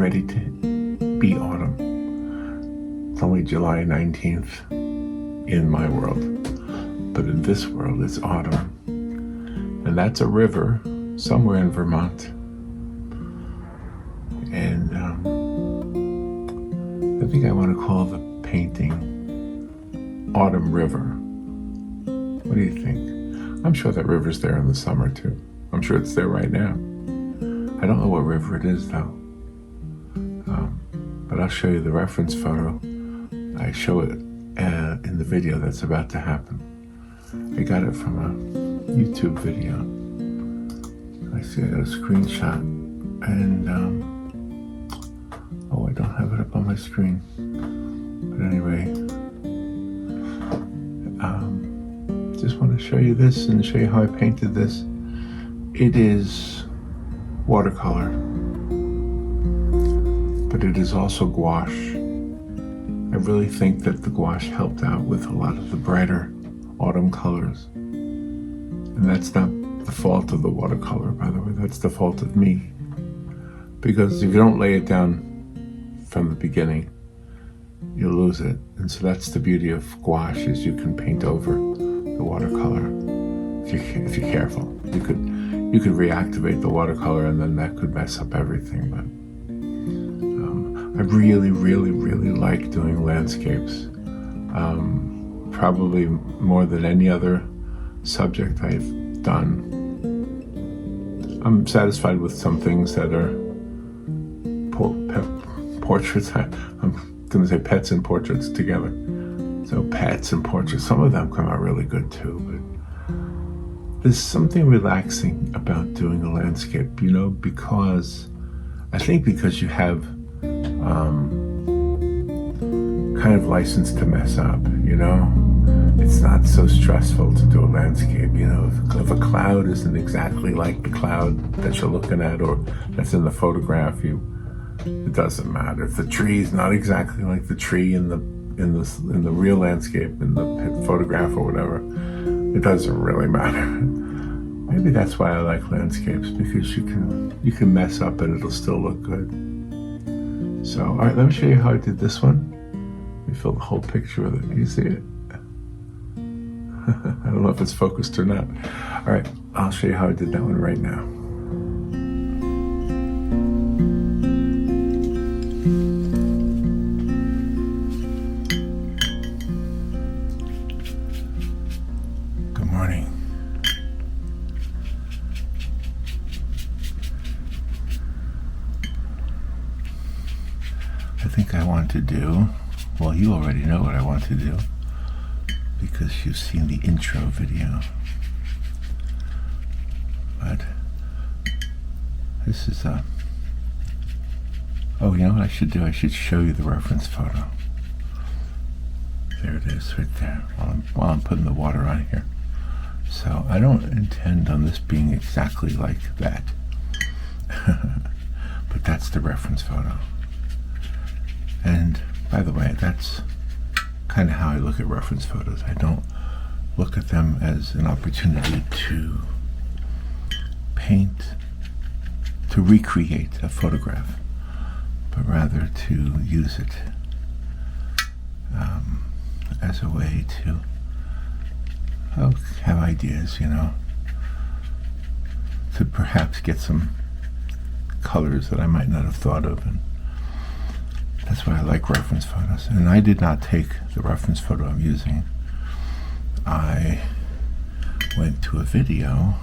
ready to be autumn. It's only July 19th in my world, but in this world it's autumn. And that's a river somewhere in Vermont. And I think I want to call the painting Autumn River. What do you think? I'm sure that river's there in the summer too. I'm sure it's there right now. I don't know what river it is though. But I'll show you the reference photo. I show it in the video that's about to happen. I got it from a YouTube video. I see I got a screenshot, and oh, I don't have it up on my screen. But anyway, just want to show you this and show you how I painted this. It is watercolor, but it is also gouache. I really think that the gouache helped out with a lot of the brighter autumn colors. And that's not the fault of the watercolor, by the way, that's the fault of me. Because if you don't lay it down from the beginning, you'll lose it. And so that's the beauty of gouache, is you can paint over the watercolor if you're careful. You could reactivate the watercolor, and then that could mess up everything. But I really, really, really like doing landscapes. Probably more than any other subject I've done. I'm satisfied with some things that are portraits. I'm going to say pets and portraits together. So pets and portraits, some of them come out really good too. But there's something relaxing about doing a landscape, you know, because you have kind of license to mess up, you know. It's not so stressful to do a landscape, you know. If a cloud isn't exactly like the cloud that you're looking at or that's in the photograph, it doesn't matter. If the tree is not exactly like the tree in the real landscape, in the photograph or whatever, it doesn't really matter. Maybe that's why I like landscapes, because you can mess up and it'll still look good. So, all right, let me show you how I did this one. Let me fill the whole picture with it. You see it? I don't know if it's focused or not. All right, I'll show you how I did that one right now. Good morning. I think I want to do, well, you already know what I want to do, because you've seen the intro video. But this is oh, you know what I should do? I should show you the reference photo. There it is, right there, while I'm putting the water on here. So I don't intend on this being exactly like that. But that's the reference photo. And by the way, that's kind of how I look at reference photos. I don't look at them as an opportunity to paint, to recreate a photograph, but rather to use it as a way to have ideas, you know, to perhaps get some colors that I might not have thought of. And that's why I like reference photos. And I did not take the reference photo I'm using. I went to a video,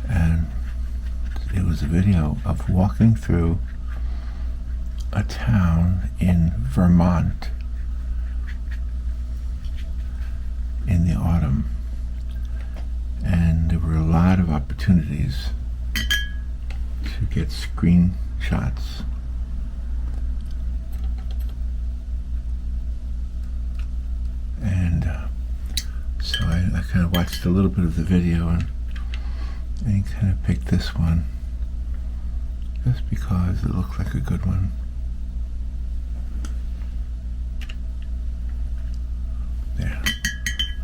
and it was a video of walking through a town in Vermont in the autumn. And there were a lot of opportunities to get screenshots. And so I kind of watched a little bit of the video and kind of picked this one just because it looked like a good one. There,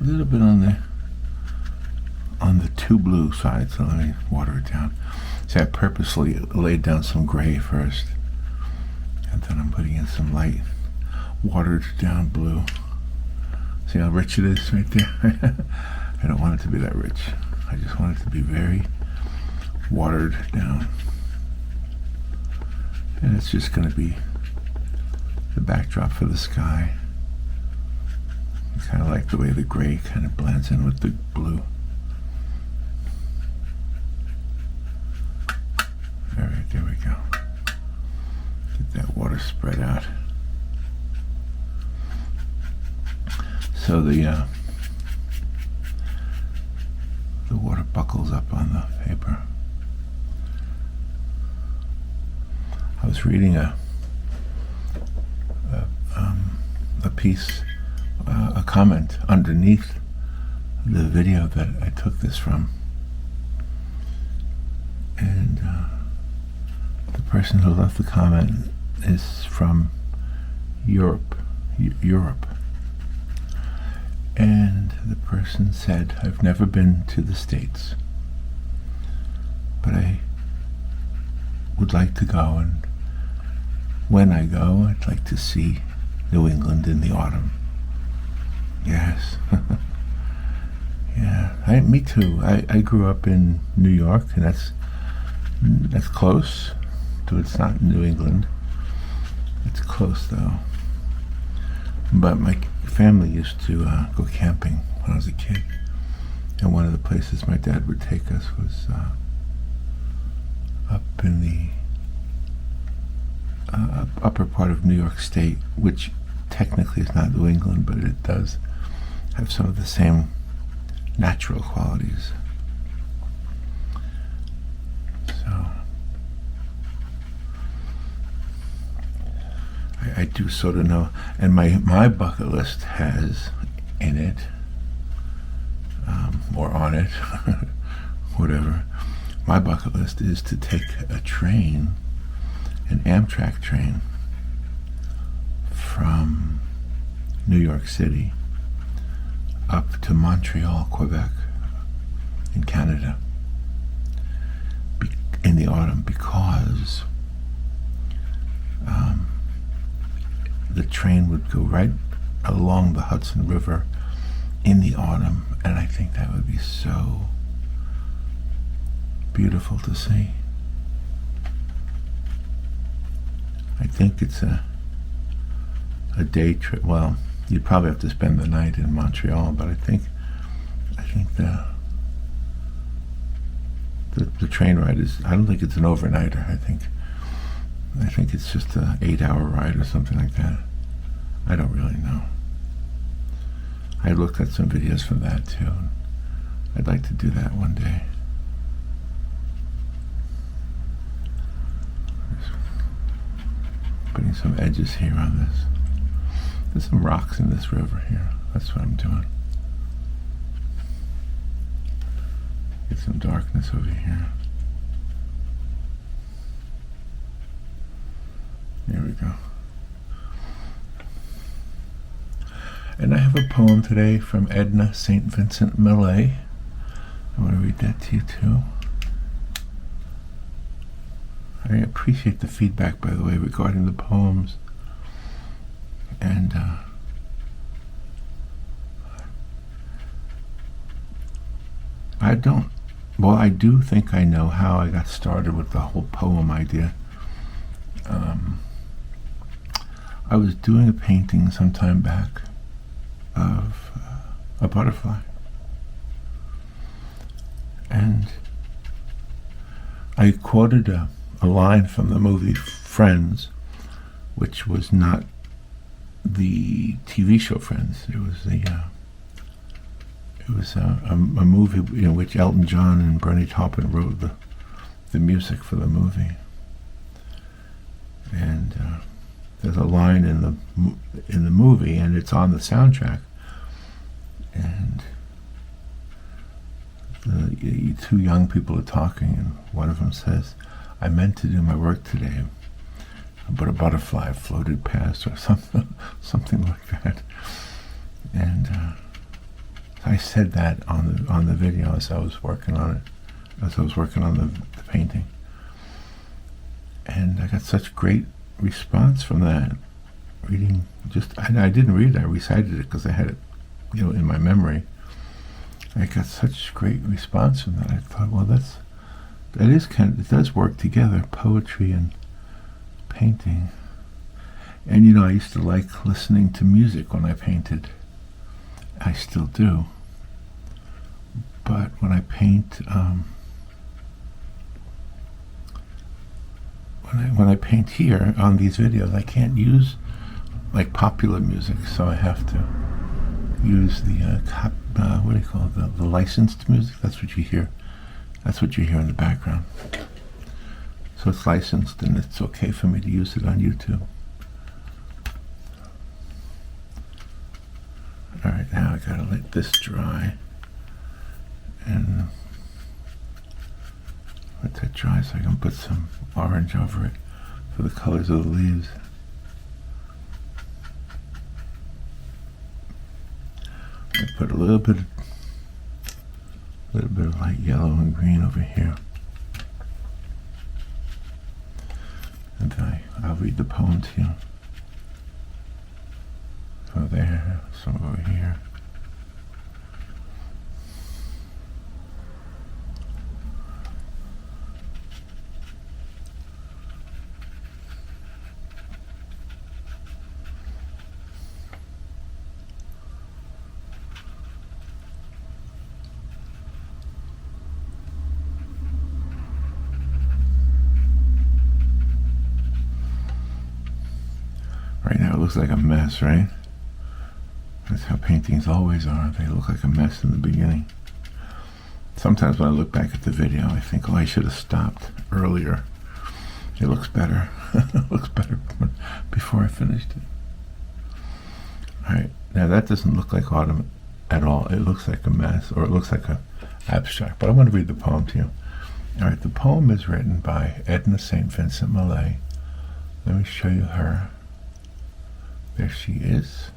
a little bit on the too blue side, so let me water it down. See, I purposely laid down some gray first then I'm putting in some light, watered down blue. See how rich it is right there? I don't want it to be that rich. I just want it to be very watered down. And it's just going to be the backdrop for the sky. I kind of like the way the gray kind of blends in with the blue. All right, there we go. Get that water spread out. So the water buckles up on the paper. I was reading a piece, a comment underneath the video that I took this from, and the person who left the comment is from Europe, and the person said, "I've never been to the States, but I would like to go, and when I go, I'd like to see New England in the autumn." Yes. Yeah, me too. I grew up in New York, and that's close. It's not New England. It's close though. But my family used to go camping when I was a kid, and one of the places my dad would take us was up in the upper part of New York State, which technically is not New England, but it does have some of the same natural qualities. So I do sort of know, and my bucket list has in it, or on it, whatever, my bucket list is to take a train, an Amtrak train, from New York City up to Montreal, Quebec, in Canada, in the autumn, because the train would go right along the Hudson River in the autumn, and I think that would be so beautiful to see. I think it's a day trip. Well, you'd probably have to spend the night in Montreal, but I think the train ride is, I don't think it's an overnighter. I think it's just an 8-hour ride or something like that. I don't really know. I looked at some videos from that too, and I'd like to do that one day. Just putting some edges here on this. There's some rocks in this river here. That's what I'm doing. Get some darkness over here. There we go. And I have a poem today from Edna St. Vincent Millay. I want to read that to you too. I appreciate the feedback, by the way, regarding the poems. And I do think I know how I got started with the whole poem idea. I was doing a painting some time back of a butterfly, and I quoted a line from the movie Friends, which was not the TV show Friends. It was a movie in which Elton John and Bernie Taupin wrote the music for the movie. And there's a line in the movie, and it's on the soundtrack. And the two young people are talking, and one of them says, "I meant to do my work today, but a butterfly floated past," or something like that. And I said that on the video as I was working on it, as I was working on the painting. And I got such great response from that, reading, I didn't read it, I recited it because I had it, in my memory. I got such great response from that. I thought, well, it does work together, poetry and painting. And I used to like listening to music when I painted. I still do. But when I paint, when I paint here on these videos, I can't use like popular music, so I have to use the what do you call it? The licensed music. That's what you hear. That's what you hear in the background. So it's licensed, and it's okay for me to use it on YouTube. All right, now I gotta let this dry, and let that dry so I can put some orange over it for the colors of the leaves. I put a little bit of light yellow and green over here, and then I'll read the poem to you. So there, some over here. Right now it looks like a mess, right? That's how paintings always are. They look like a mess in the beginning. Sometimes when I look back at the video, I think, I should have stopped earlier. It looks better. It looks better before I finished it. Alright, now that doesn't look like autumn at all. It looks like a mess, or it looks like a abstract. But I want to read the poem to you. Alright, the poem is written by Edna St. Vincent Millay. Let me show you her. There she is.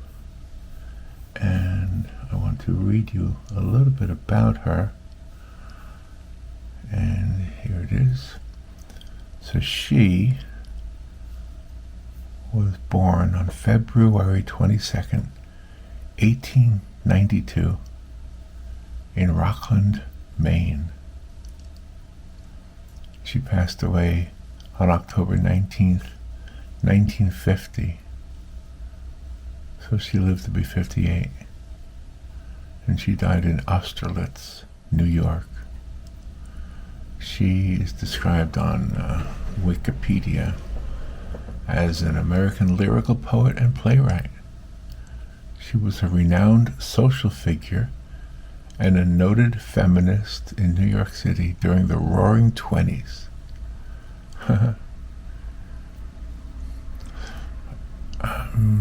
And I want to read you a little bit about her. And here it is. So she was born on February 22nd, 1892 in Rockland, Maine. She passed away on October 19th, 1950. So she lived to be 58, and she died in Austerlitz, New York. She is described on Wikipedia as an American lyrical poet and playwright. She was a renowned social figure and a noted feminist in New York City during the Roaring '20s.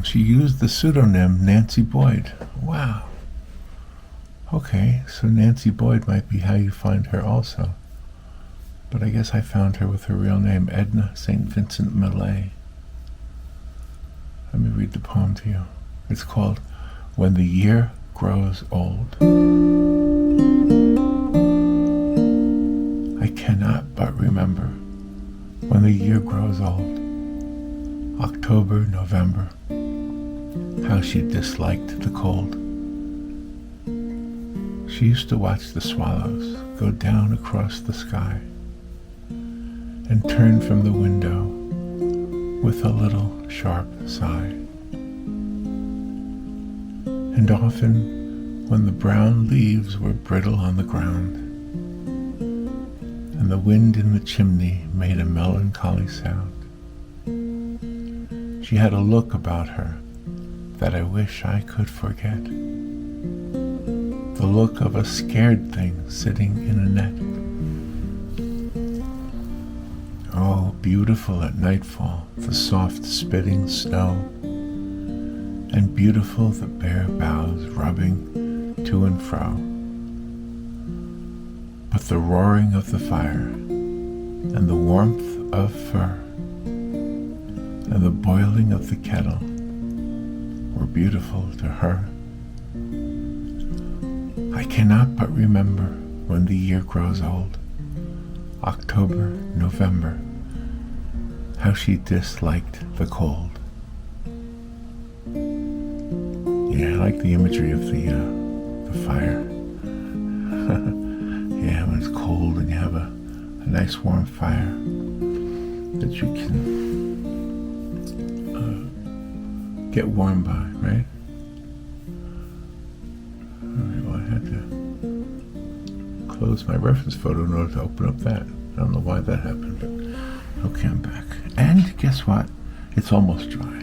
She used the pseudonym Nancy Boyd. Wow. Okay, so Nancy Boyd might be how you find her also. But I guess I found her with her real name, Edna St. Vincent Millay. Let me read the poem to you. It's called When the Year Grows Old. I cannot but remember when the year grows old, October, November, how she disliked the cold. She used to watch the swallows go down across the sky and turn from the window with a little sharp sigh. And often, when the brown leaves were brittle on the ground, and the wind in the chimney made a melancholy sound, she had a look about her that I wish I could forget. The look of a scared thing sitting in a net. Oh, beautiful at nightfall, the soft spitting snow, and beautiful the bare boughs rubbing to and fro. But the roaring of the fire, and the warmth of fur, and the boiling of the kettle were beautiful to her. I cannot but remember when the year grows old, October, November, how she disliked the cold. Yeah, I like the imagery of the fire. Yeah, when it's cold and you have a nice warm fire that you can get warm by, right? Alright, well, I had to close my reference photo in order to open up that. I don't know why that happened, but okay, I'm back. And guess what? It's almost dry.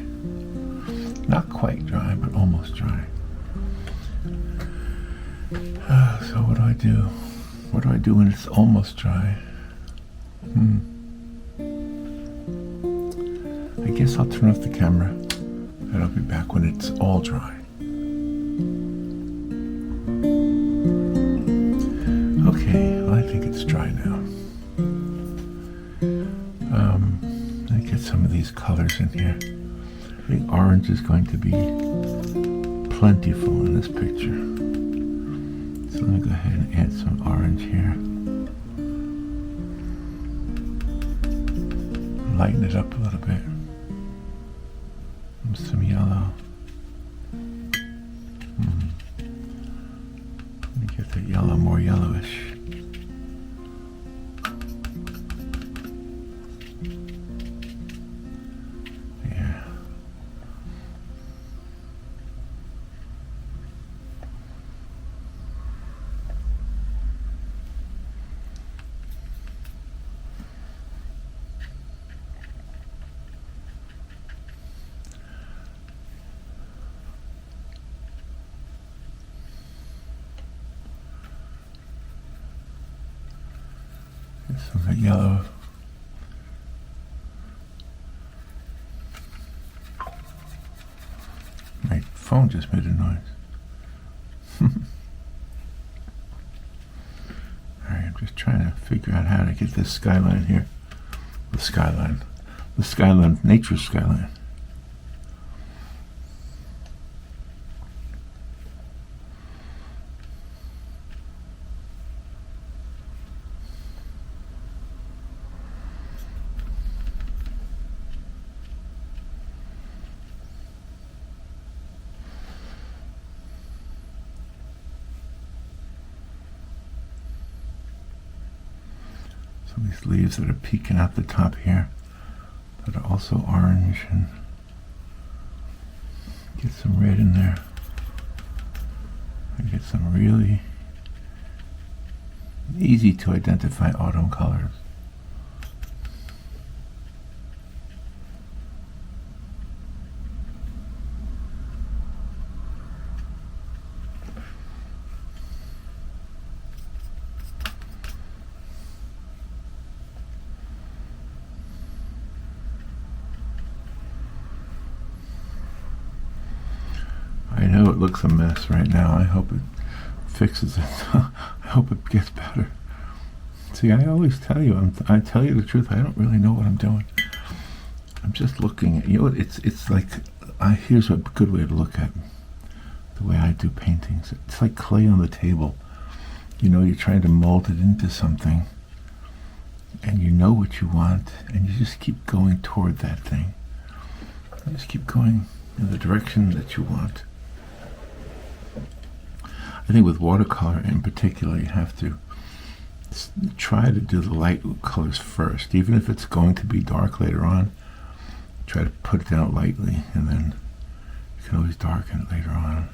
Not quite dry, but almost dry. So what do I do? What do I do when it's almost dry? I guess I'll turn off the camera and I'll be back when it's all dry. Okay, well, I think it's dry now. Let me get some of these colors in here. I think orange is going to be plentiful in this picture. So let me go ahead and add some orange here. Lighten it up a little bit. And some yellow. Let me get the yellow more yellowish. Some of that yellow. My phone just made a noise. Alright, I'm just trying to figure out how to get this skyline here. The skyline, nature's skyline. These leaves that are peeking out the top here that are also orange, and get some red in there. And get some really easy to identify autumn colors. I know it looks a mess right now. I hope it fixes it. I hope it gets better. See, I always tell you, I tell you the truth. I don't really know what I'm doing. I'm just looking at, you know, it's like, here's a good way to look at the way I do paintings. It's like clay on the table. You know, you're trying to mold it into something, and you know what you want, and you just keep going toward that thing. You just keep going in the direction that you want. I think with watercolor in particular, you have to try to do the light colors first, even if it's going to be dark later on. Try to put it down lightly, and then you can always darken it later on.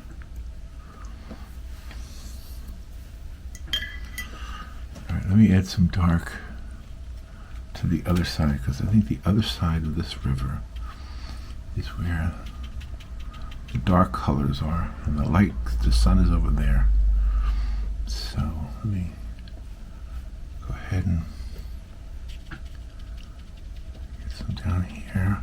All right, let me add some dark to the other side, because I think the other side of this river is where the dark colors are, and the light, the sun is over there. So let me go ahead and get some down here.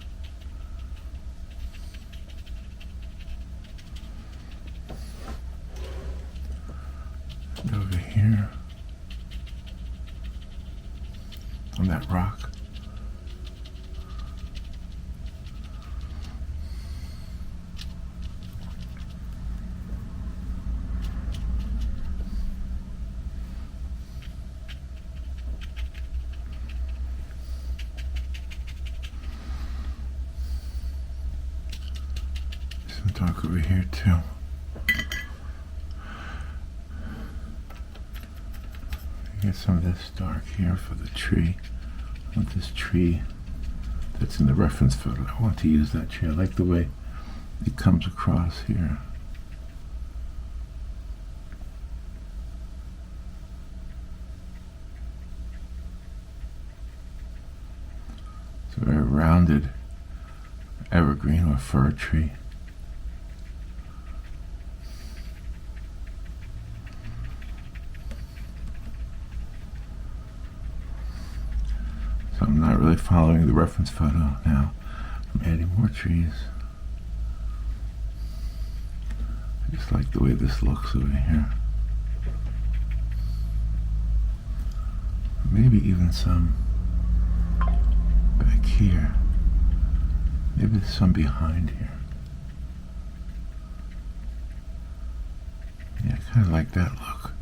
And over here on that rock. dark over here too. Get some of this dark here for the tree. I want this tree that's in the reference photo. I want to use that tree. I like the way it comes across here. It's a very rounded evergreen or fir tree. So I'm not really following the reference photo now. I'm adding more trees. I just like the way this looks over here. Maybe even some back here. Maybe there's some behind here. Yeah, I kind of like that look.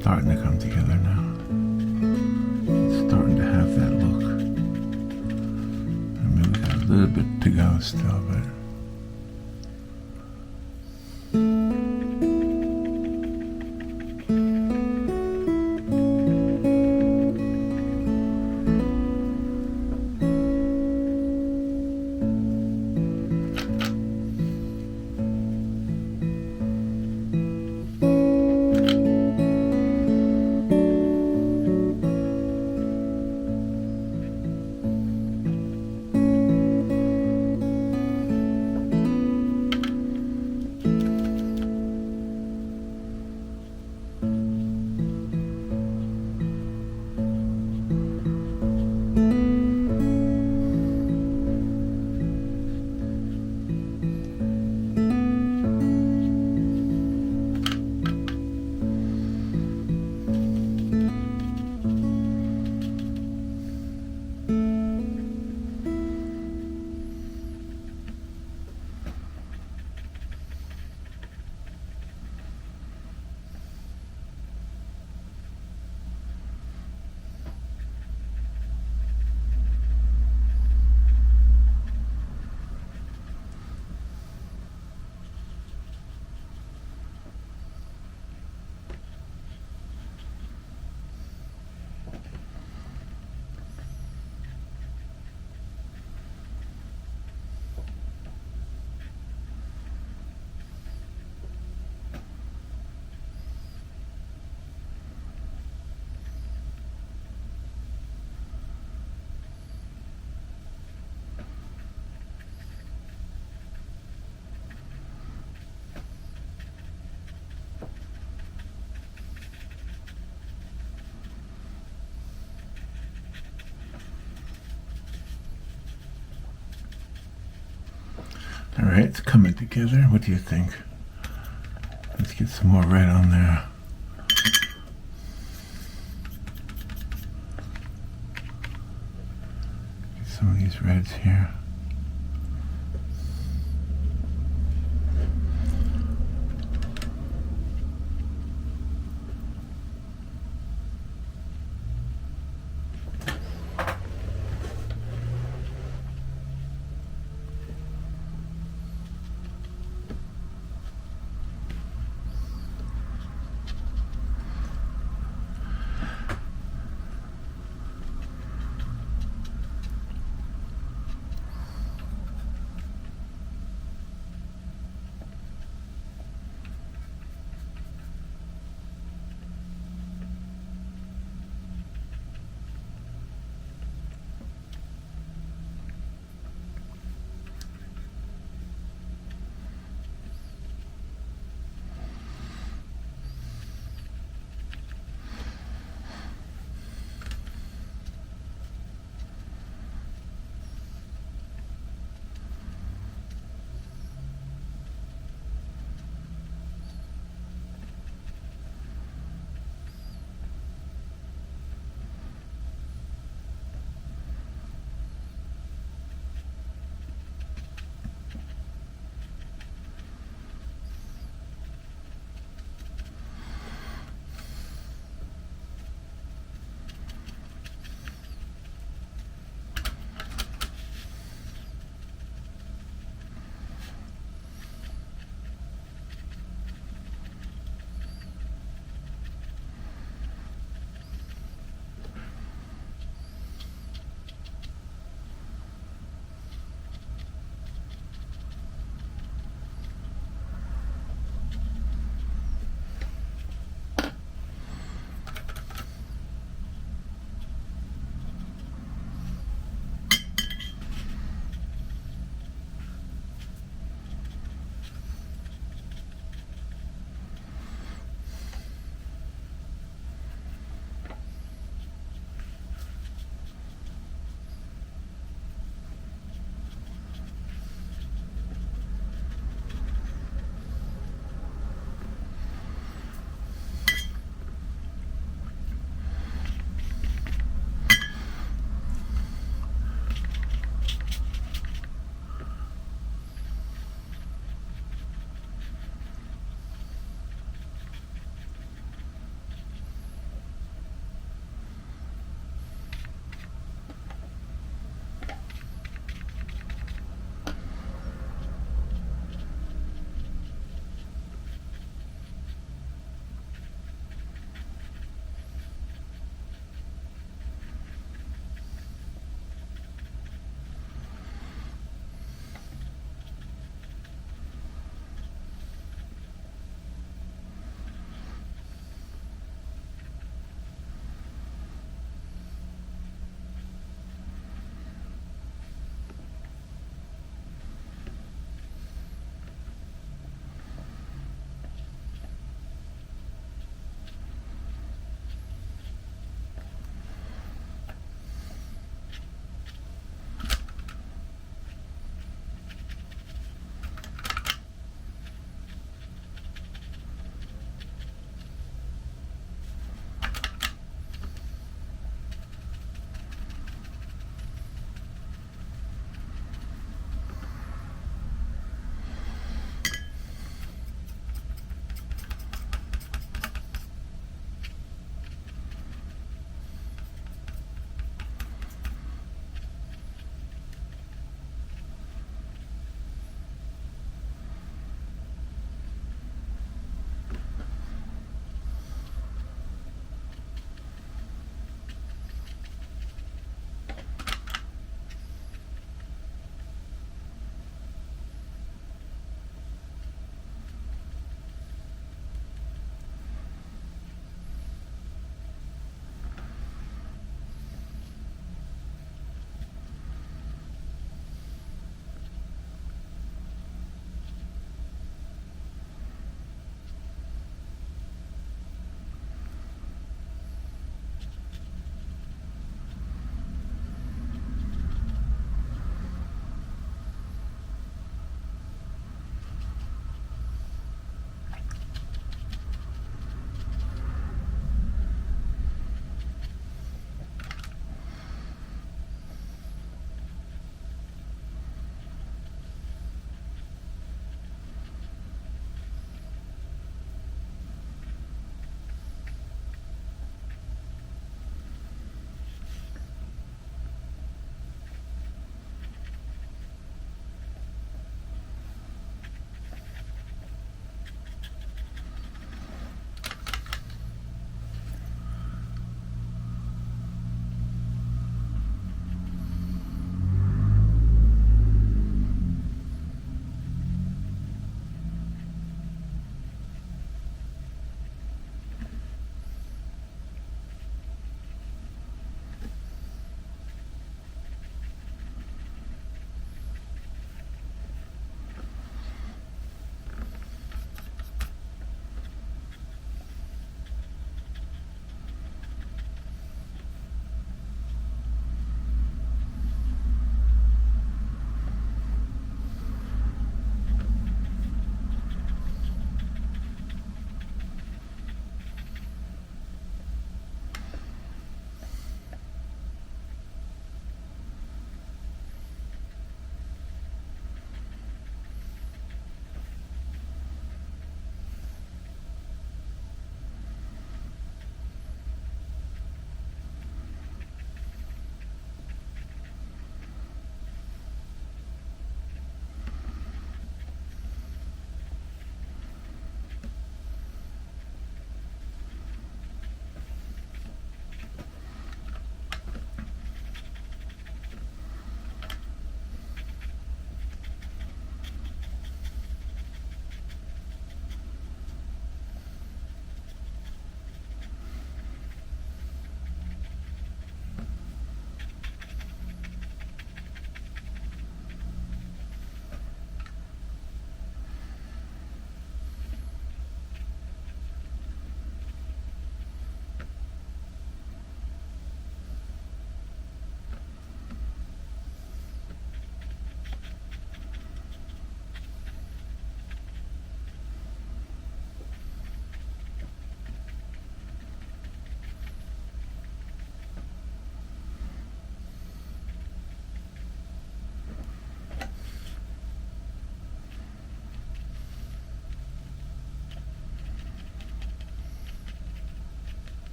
Starting to come together now. It's starting to have that look. I mean, we got a little bit to go still, but right, it's coming together. What do you think? Let's get some more red on there. Get some of these reds here.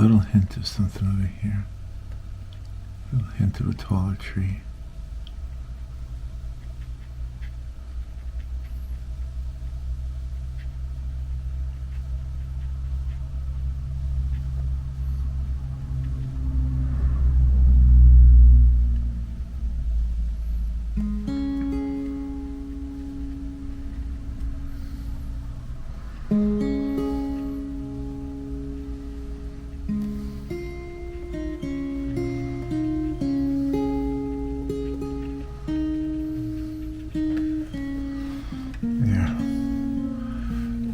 little hint of something over here. A little hint of a taller tree.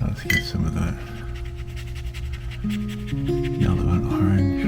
Let's get some of that yellow and orange.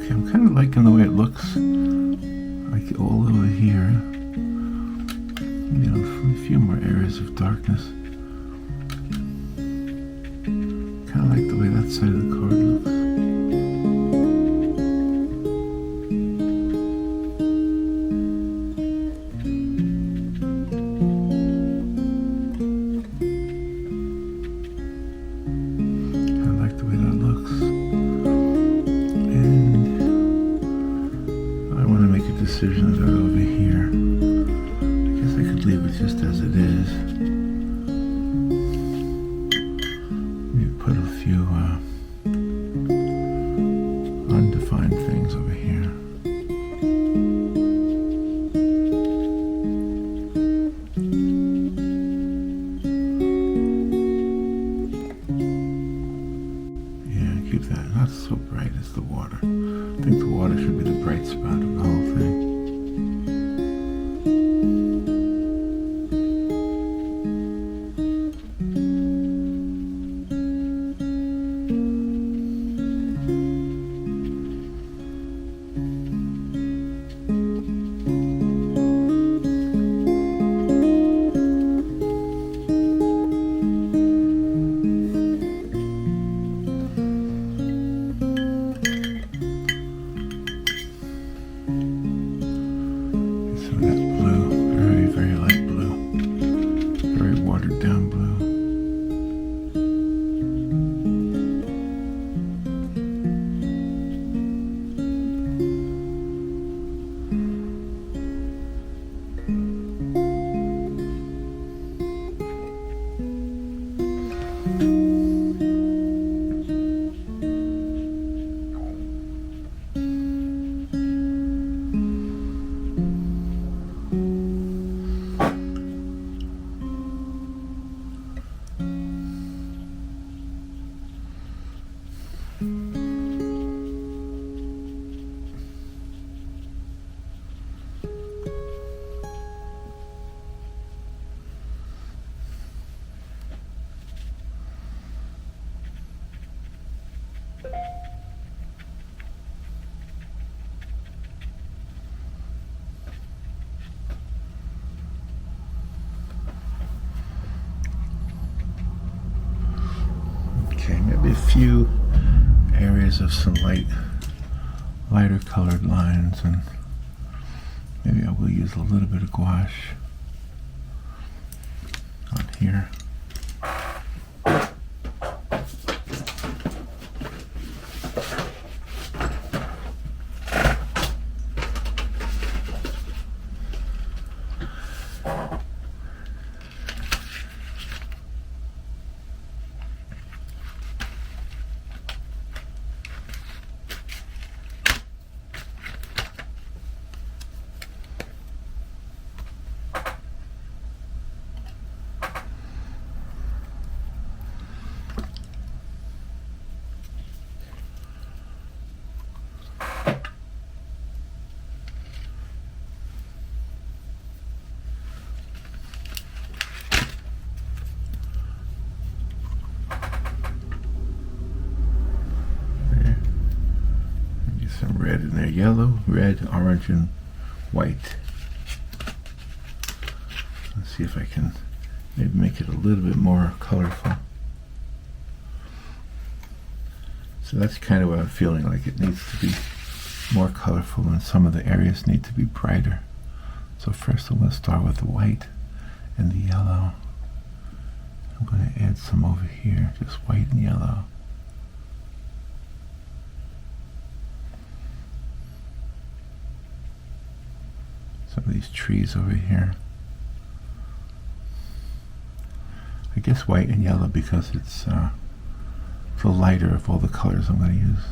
I'm kind of liking the way it looks, like all over here. You know, a few more areas of darkness. Kind of like the way that side of the card looks. I like the way that looks. Decision of it over here. I guess I could leave it just as it is. Maybe put a few undefined things over here. Yeah, keep that not so bright as the water. I think the water should be the bright spot of the whole thing. Okay, maybe a few areas of some lighter colored lines, and maybe I will use a little bit of gouache on here. some red in there. Yellow, red, orange, and white. Let's see if I can maybe make it a little bit more colorful. So that's kind of what I'm feeling like. It needs to be more colorful, and some of the areas need to be brighter. So first I'm going to start with the white and the yellow. I'm going to add some over here, just white and yellow. Some of these trees over here. I guess white and yellow because it's the lighter of all the colors I'm going to use.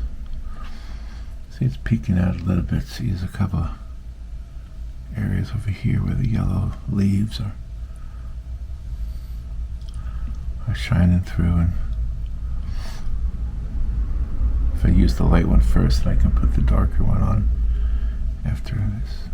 See, it's peeking out a little bit. See, there's a couple of areas over here where the yellow leaves are shining through, and if I use the light one first, I can put the darker one on after this.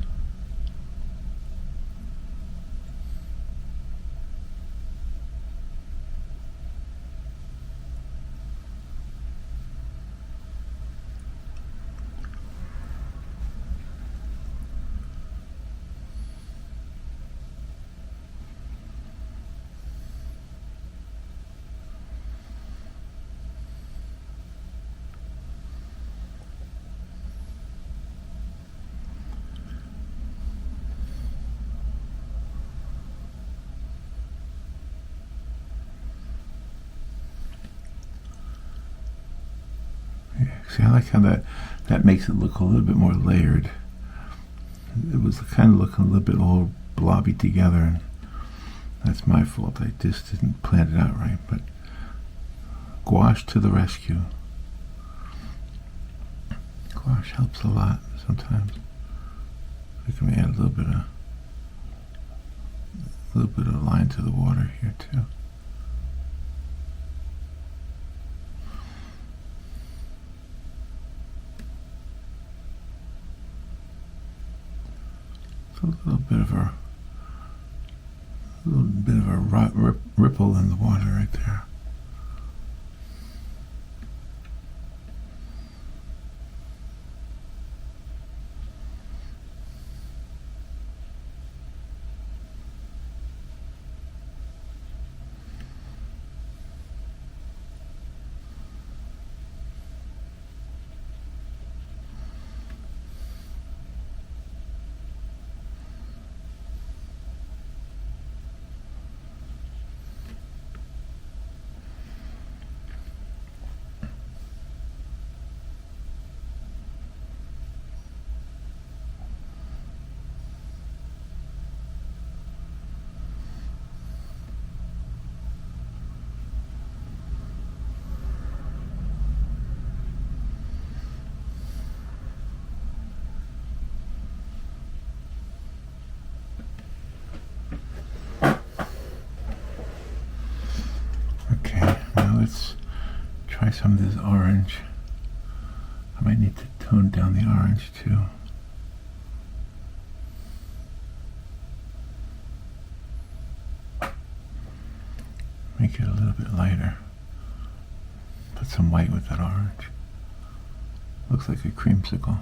See, I like how that makes it look a little bit more layered. It was kind of looking a little bit all blobby together, and that's my fault. I just didn't plan it out right. But gouache to the rescue. Gouache helps a lot sometimes. We can add a little bit of line to the water here too. A little bit of a ripple in the water right there. Let's try some of this orange. I might need to tone down the orange too. Make it a little bit lighter. Put some white with that orange. Looks like a creamsicle.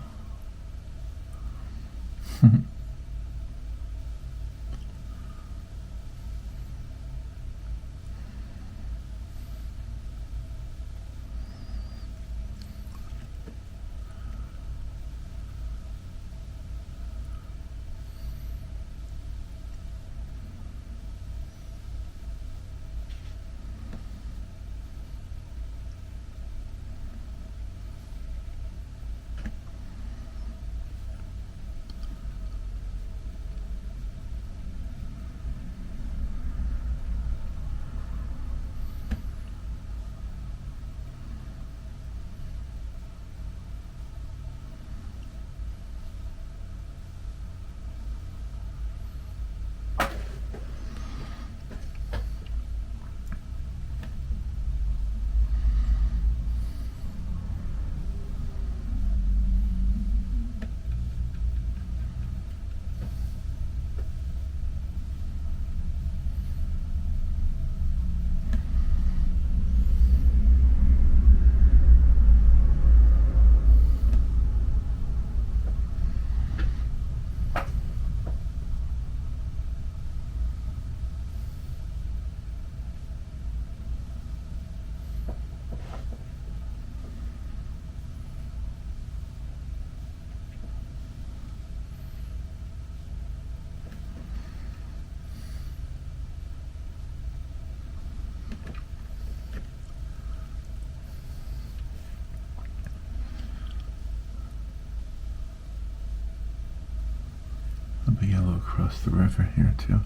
A little yellow across the river here too,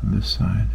on this side.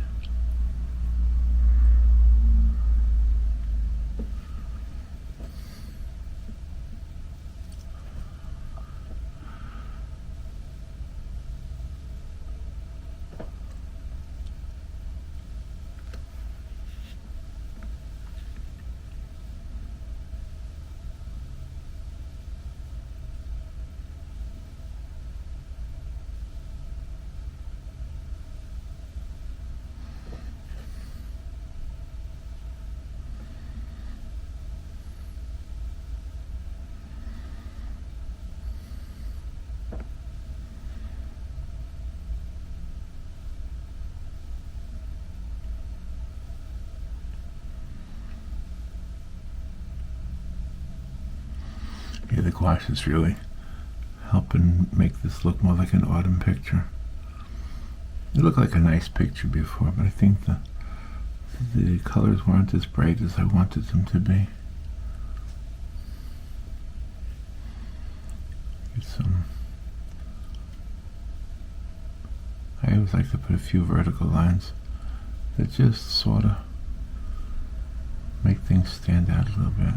Yeah, the gouache is really helping make this look more like an autumn picture. It looked like a nice picture before, but I think the colors weren't as bright as I wanted them to be. I always like to put a few vertical lines that just sort of make things stand out a little bit.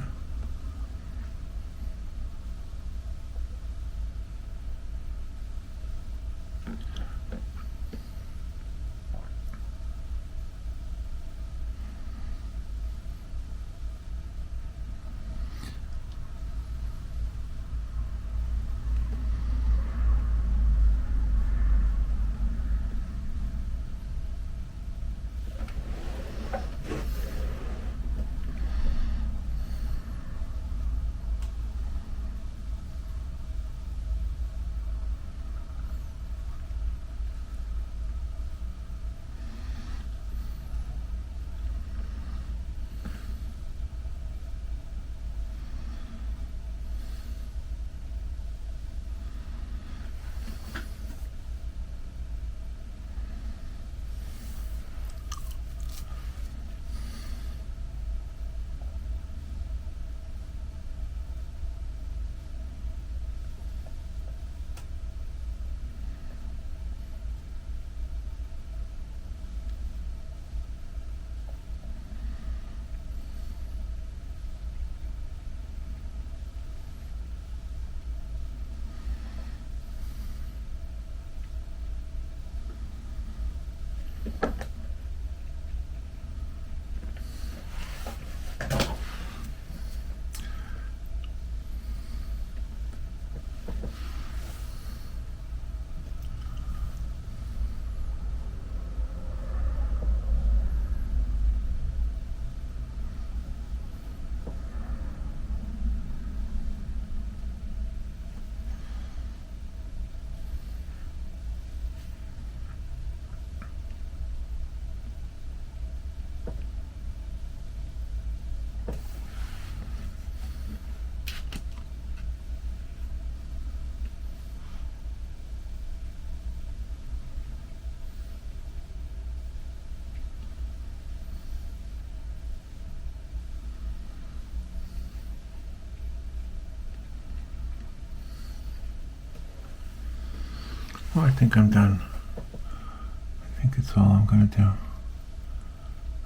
Well, I think I'm done. I think it's all I'm going to do.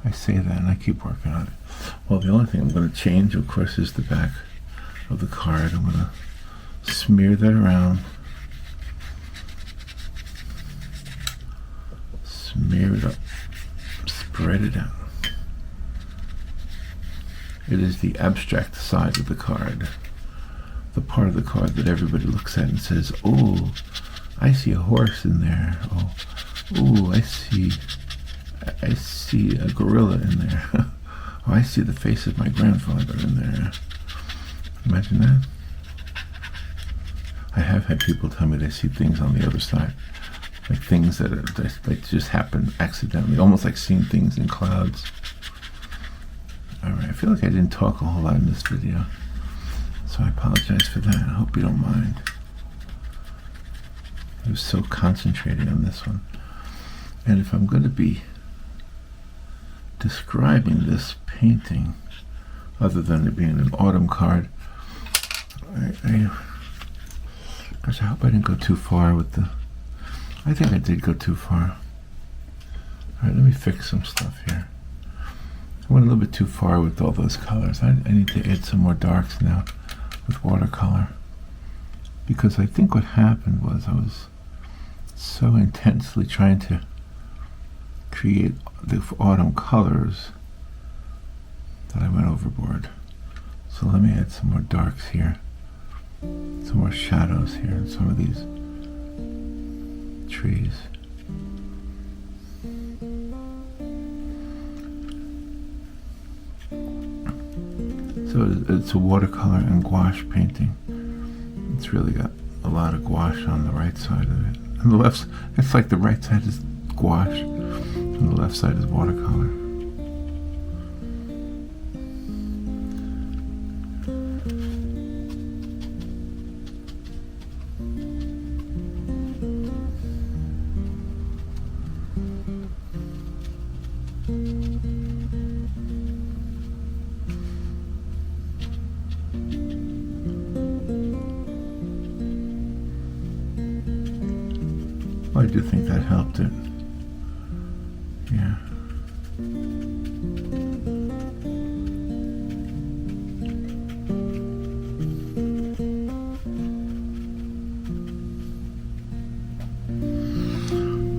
I say that and I keep working on it. Well, the only thing I'm going to change, of course, is the back of the card. I'm going to smear that around. Smear it up. Spread it out. It is the abstract side of the card. The part of the card that everybody looks at and says, "Oh, I see a horse in there. Oh, I see a gorilla in there. Oh, I see the face of my grandfather in there." Imagine that. I have had people tell me they see things on the other side, like things that just happen accidentally, almost like seeing things in clouds. All right, I feel like I didn't talk a whole lot in this video, so I apologize for that. I hope you don't mind. I was so concentrated on this one. And if I'm going to be describing this painting, other than it being an autumn card, gosh, I hope I didn't go too far with the I think I did go too far. Alright, let me fix some stuff here. I went a little bit too far with all those colors. I need to add some more darks now with watercolor. Because I think what happened was I was so intensely trying to create the autumn colors that I went overboard. So let me add some more darks here, some more shadows here in some of these trees. So it's a watercolor and gouache painting. It's really got a lot of gouache on the right side of it. On the left, it's like the right side is gouache, and the left side is watercolor. I do think that helped it. Yeah.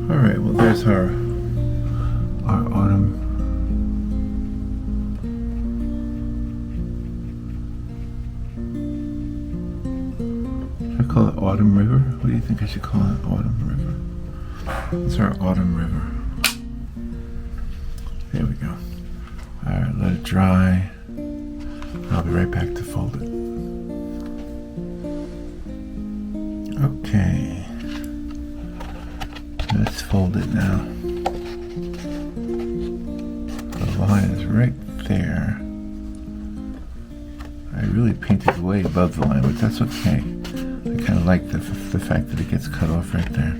All right, well there's our autumn. Should I call it Autumn River? What do you think I should call it? Autumn River. It's our autumn river. There we go. Alright, let it dry. I'll be right back to fold it. Okay. Let's fold it now. The line is right there. I really painted way above the line, but that's okay. I kind of like the fact that it gets cut off right there.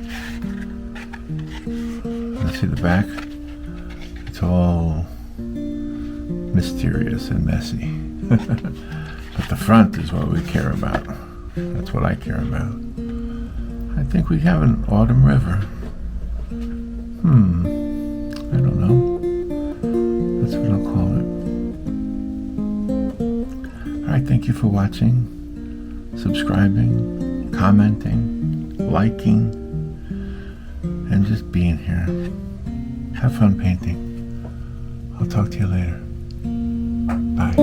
See the back? It's all mysterious and messy. But the front is what we care about. That's what I care about. I think we have an autumn river. I don't know. That's what I'll call it. Alright, thank you for watching, subscribing, commenting, liking, and just being here. Have fun painting. I'll talk to you later. Bye.